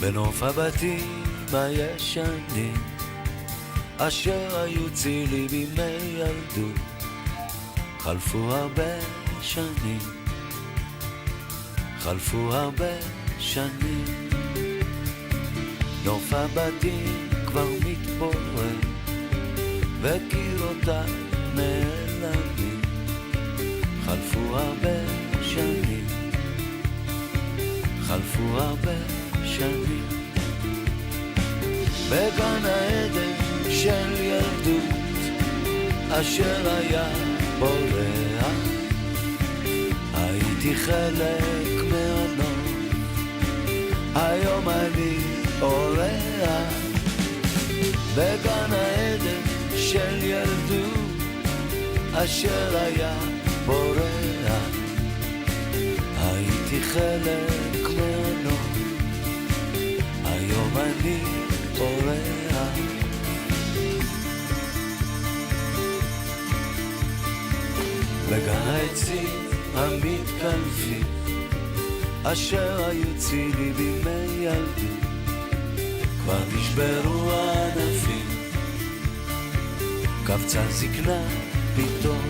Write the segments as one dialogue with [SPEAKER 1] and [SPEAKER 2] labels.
[SPEAKER 1] בנוף הבתים הישנים אשר היו צילי בימי ילדות, חלפו הרבה שנים, חלפו הרבה שנים. נוף הבתים כבר מתפורר וקירותיו נעלמים, חלפו הרבה שנים, חלפו הרבה שנים. בגן העדן של ילדות אשר היה בורח, הייתי חלק מהנוף, היום אני אורח. בגן העדן של ילדות אשר היה בורח, הייתי חלק מהנוף, היום אני אורח. בגן העצים המתקלפים אשר היו צילי בימי ילדות, כבר נשברו הענפים, קפצה זקנה פתאום.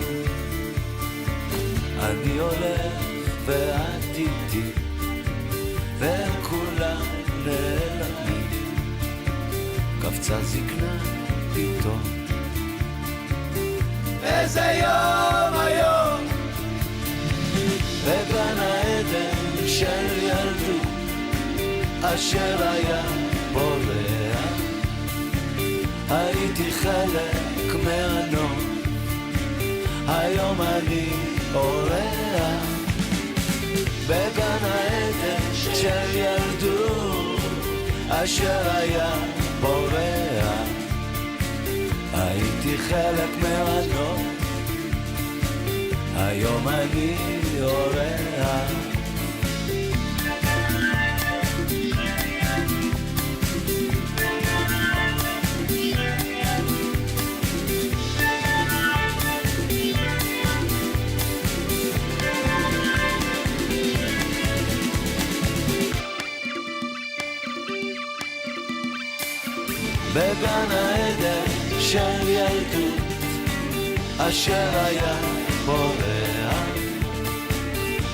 [SPEAKER 1] אני הולך ואת איתי והם כולם נעלמים, קפצה זקנה פתאום. איזה יום היום בגן העדן של ילדות אשר היה בורח, הייתי חלק מהנוף, היום אני אורח. בגן העדן של ילדות אשר היה בורח, הייתי חלק מהנוף, היום אני אורח. בגן העדן של ילדות אשר היה בורח,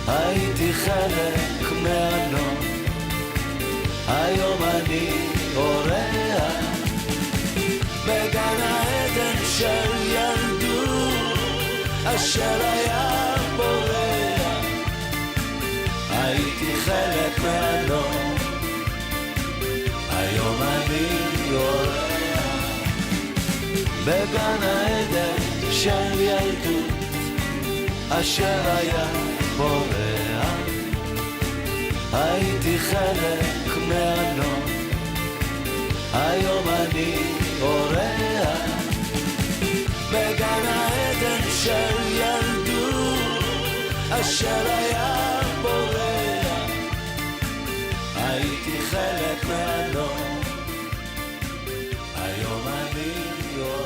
[SPEAKER 1] הייתי חלק מהנוף, היום אני אורח. בגן העדן של ילדות אשר היה בורח, הייתי חלק מהנוף, היום אני אורח. בגן העדן של ילדות אשר היה בורח, הייתי חלק מהנוף, היום אני אורח. בגן העדן של ילדות אשר היה בורח, הייתי חלק מהנוף, היום אני אורח.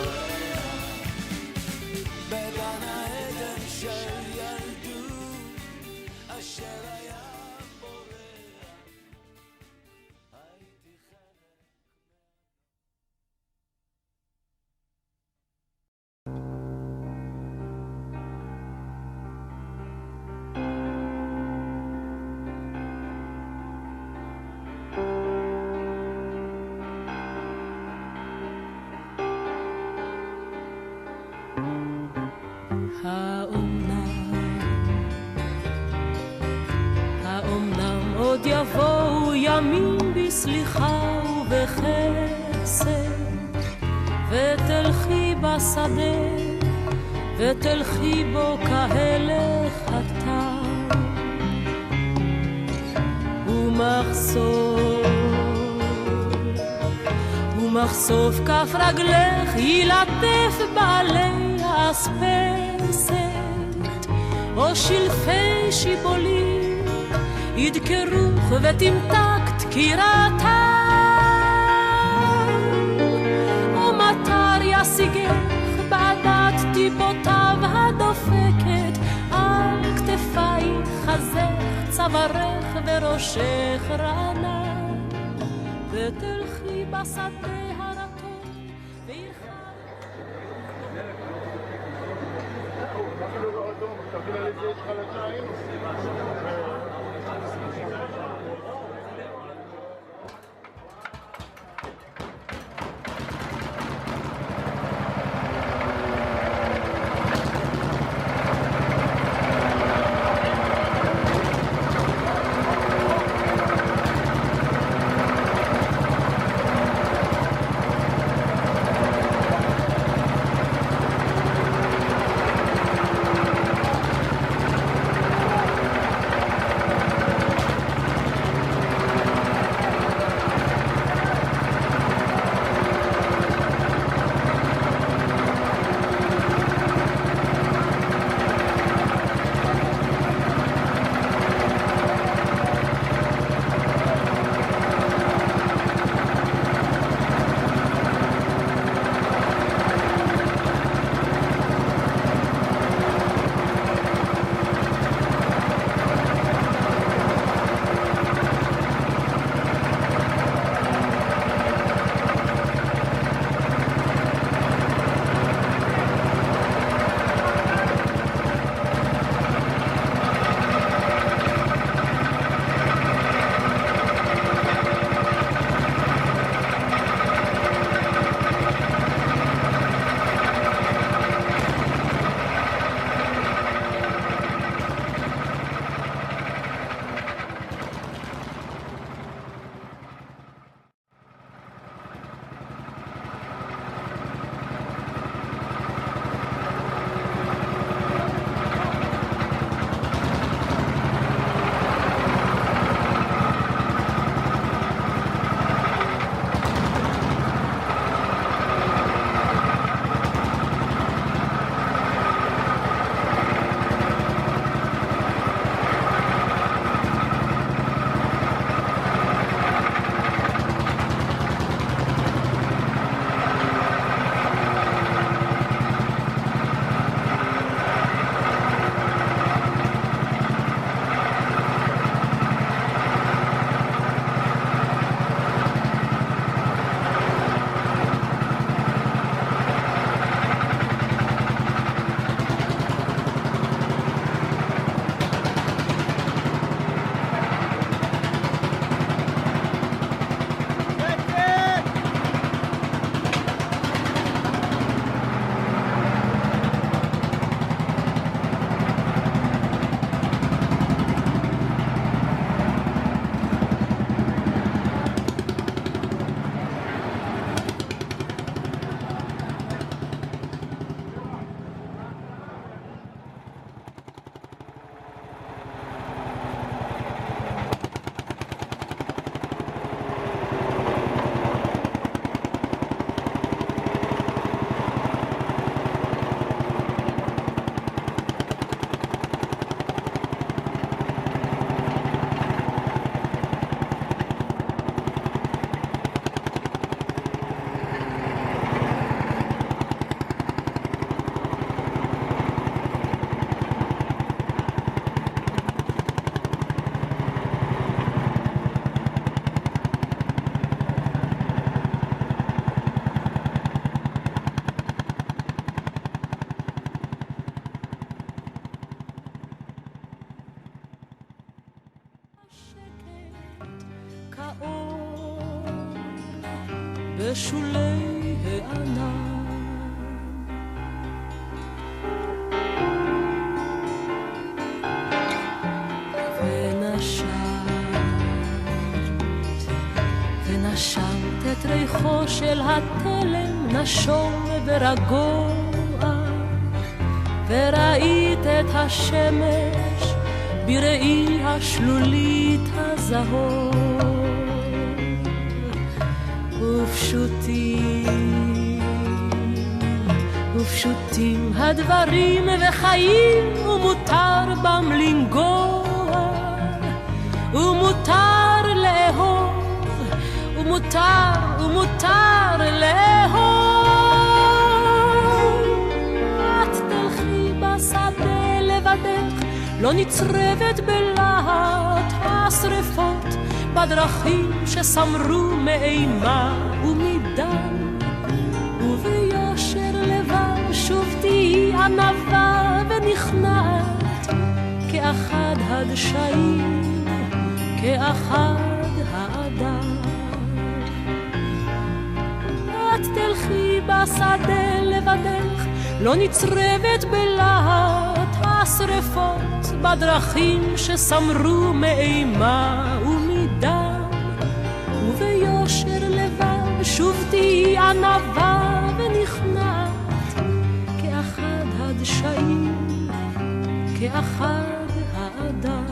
[SPEAKER 1] בגן העדן של ילדות אשר היה בורח, הייתי חלק.
[SPEAKER 2] האומנם עוד יבואו ימים בסליחה ובחסד, ותלכי בשדה ותלכי בו כהלך הטל, ומחשוף כף רגלך ילטף בעלי האספסת, או שלפי שיבולים ידקרוך ותמתק דקירתם, או מטר ישיגך בעדת טיפותיו הדופקת על כתפייך, חזך צווארך וראשך רענן, ותלכי בשדה הרטוב וירחב בשולי הענן ונשמת את ריחו של התלם נשום ורגוע וראית את השמש בראי השלולית הזהוב ופשוטים הדברים וחיים ומותר בם לנגוע ומותר לאהוב ומותר לאהוב את תלכי בשדה לבדך לא נצרבת בלהט השרפות בדרכים שסמרו מאימה ומדם, וביושר לבב שוב תהי ענווה ונכנעת, כאחד הדשאים, כאחד האדם. את תלכי בשדה לבדך, לא נצרבת בלהט השרפות בדרכים שסמרו מאימה ומדם, וביושר לבב שוב תהי ענווה ונכנעת, כאחד הדשאים, כאחד האדם.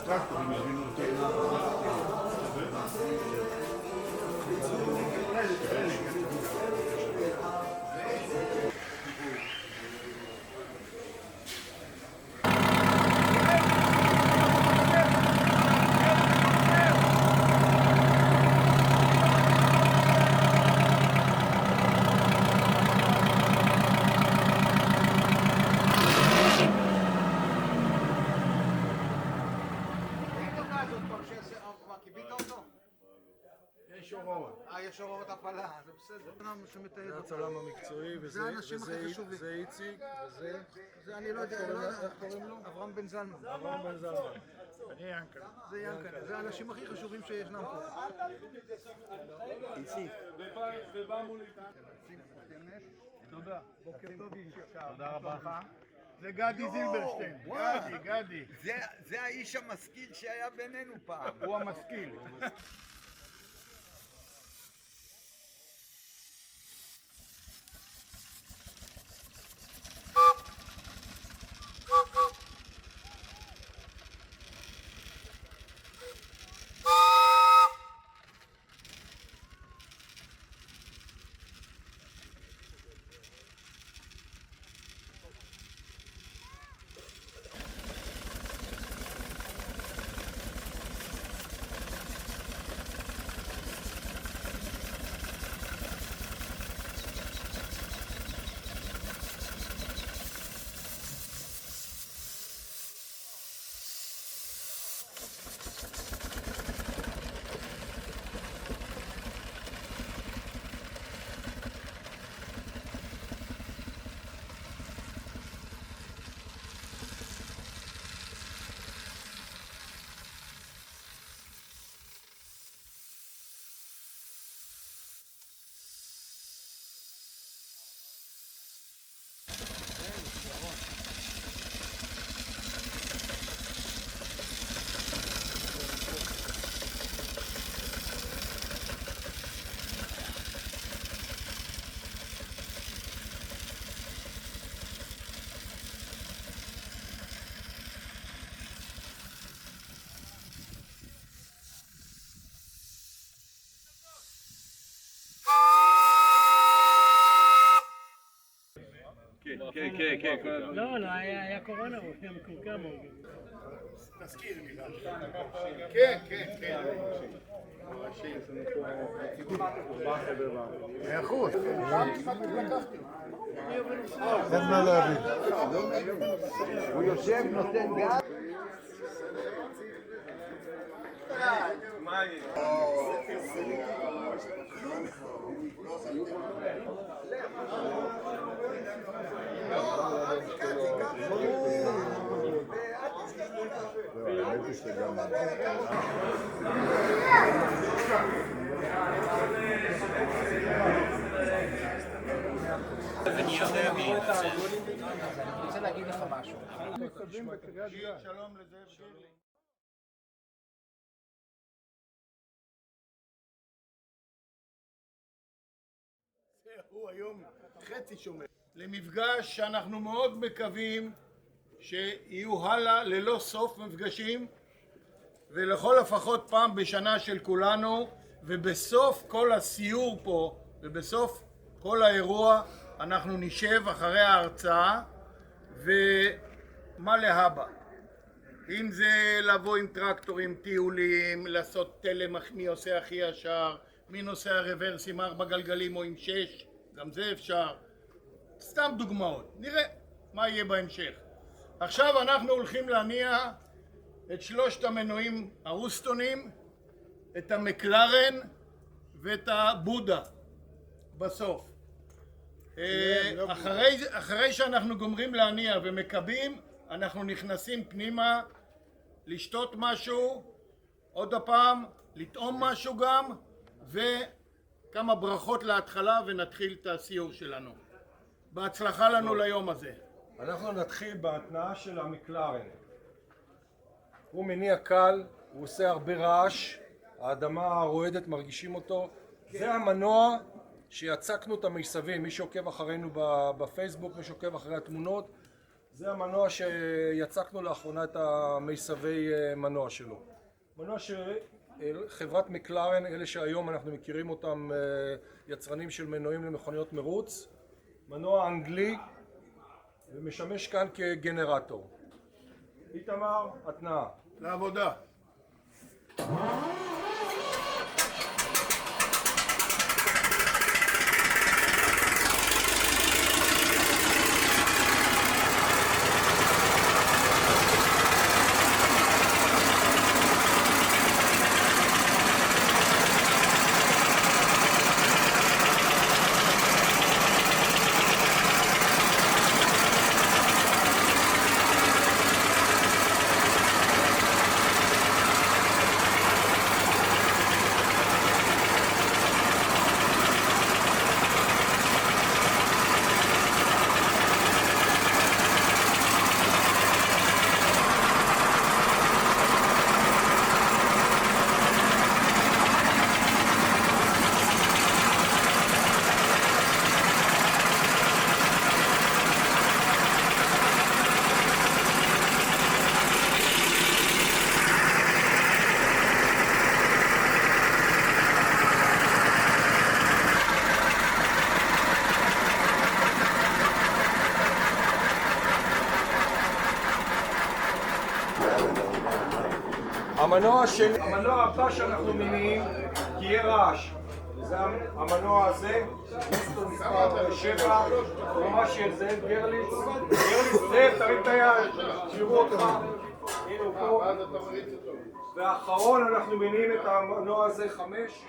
[SPEAKER 3] בטרקטורים הזמינו אותי.
[SPEAKER 4] יש הוראות הפעלה, זה בסדר.
[SPEAKER 3] זה הצלם המקצועי,
[SPEAKER 4] זה האנשים הכי חשובים.
[SPEAKER 3] זה איציק, וזה...
[SPEAKER 4] זה אני לא יודע, איך קוראים לו? אברהם בן זלמן.
[SPEAKER 3] אברהם בן זלמן. אני ינקל.
[SPEAKER 4] זה ינקל, זה האנשים הכי חשובים שישנם פה.
[SPEAKER 3] איציק.
[SPEAKER 4] תודה. בוקר טוב.
[SPEAKER 3] תודה רבה לך. זה גדי זילברשטיין. גדי.
[SPEAKER 5] זה האיש המשכיל שהיה בינינו פעם.
[SPEAKER 3] הוא המשכיל.
[SPEAKER 6] כן, כן, כן, כל הזמן.
[SPEAKER 7] לא, לא, היה קורונה, הוא היה מקורקם.
[SPEAKER 3] תזכיר לי גם. כן, כן, כן. מאה אחוז.
[SPEAKER 8] אין מה להבין.
[SPEAKER 5] הוא יושב, נותן גב.
[SPEAKER 4] אני רוצה להגיד לך משהו.
[SPEAKER 3] שלום לזאב גילי. הוא היום חצי שומר. למפגש שאנחנו מאוד מקווים שיהיו הלאה ללא סוף מפגשים, ולכל לפחות פעם בשנה של כולנו, ובסוף כל הסיור פה ובסוף כל האירוע אנחנו נשב אחרי ההרצאה ומה להבא, אם זה לבוא עם טרקטורים, טיולים, לעשות תלם מי עושה הכי ישר, מי נוסע רוורס עם 4 גלגלים או עם 6, גם זה אפשר. סתם דוגמאות, נראה מה יהיה בהמשך. עכשיו אנחנו הולכים להניע את 3 המנועים הרוסטונים, את המקלרן ואת הבודה בסוף. אחרי שאנחנו גומרים להניע ומקבים, אנחנו נכנסים פנימה לשתות משהו, עוד הפעם לטעום משהו גם, וכמה ברכות להתחלה ונתחיל את הסיור שלנו. בהצלחה לנו ליום הזה.
[SPEAKER 8] אנחנו נתחיל בהתנעה של המקלרן. הוא מניע קל, הוא עושה הרבה רעש, האדמה הרועדת מרגישים אותו. זה המנוע שיצקנו את המיסבים, מי שעוקב אחרינו בפייסבוק, מי שעוקב אחרי התמונות, זה המנוע שיצקנו לאחרונה את המיסבי מנוע שלו. מנוע שחברת מקלרן, אלה שהיום אנחנו מכירים אותם, יצרנים של מנועים למכוניות מרוץ, מנוע אנגלי ומשמש כאן כגנרטור. איתמר, התנעה.
[SPEAKER 3] לעבודה.
[SPEAKER 8] המנוע הבא שאנחנו מניעים, כי יהיה רעש. זה המנוע הזה, פיסטון מספר 7, תרומה של זאב גרליץ. זאב, תרים את היד, שיראו אותך. הנה הוא פה. ואחרון אנחנו מניעים את המנוע הזה 5.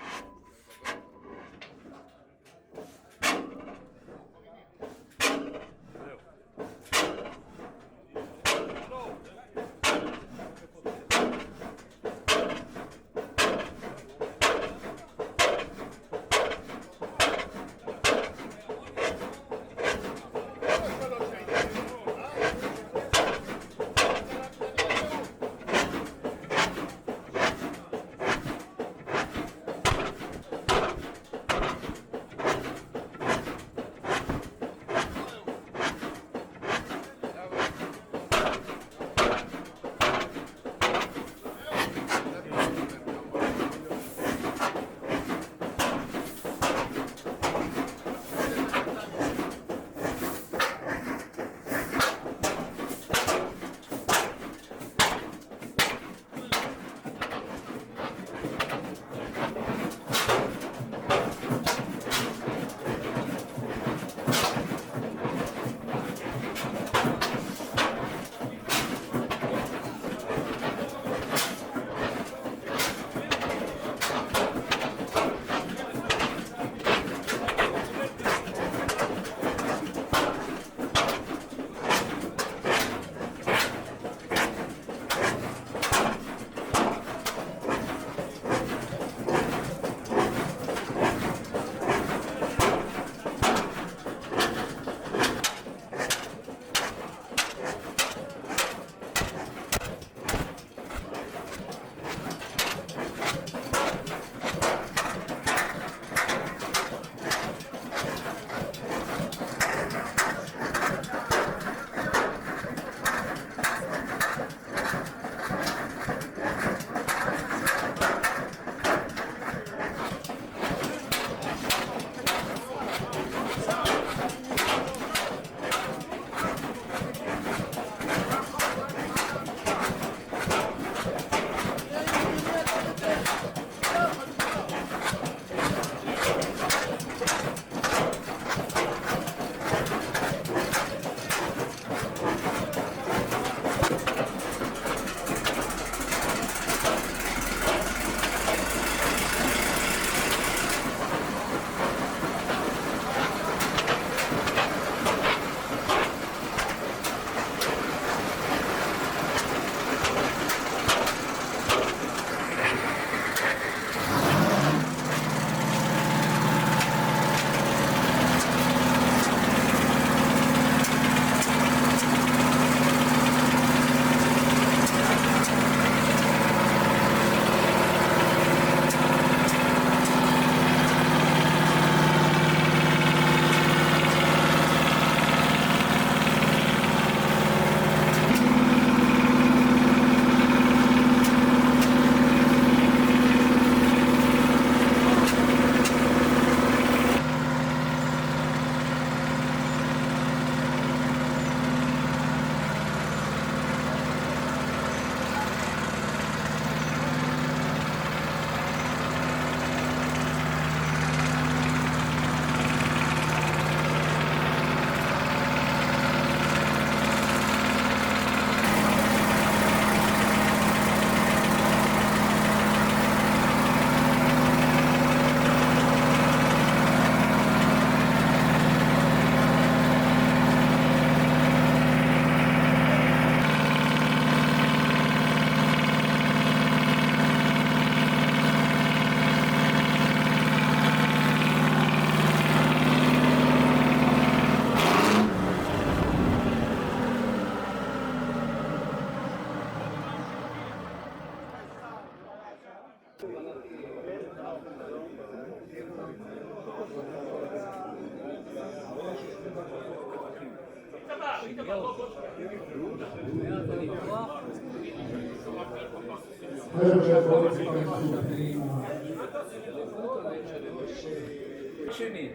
[SPEAKER 4] שני,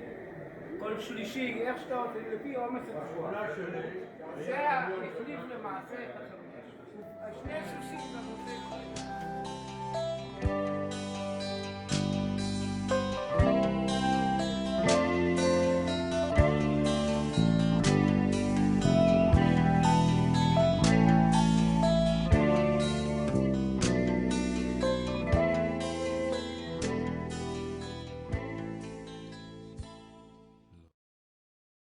[SPEAKER 4] כל שלישי, איך שאתה עושה, לפי עומס השבועה. זה החליף למעשה את החמישה. שני השלישים גם עושה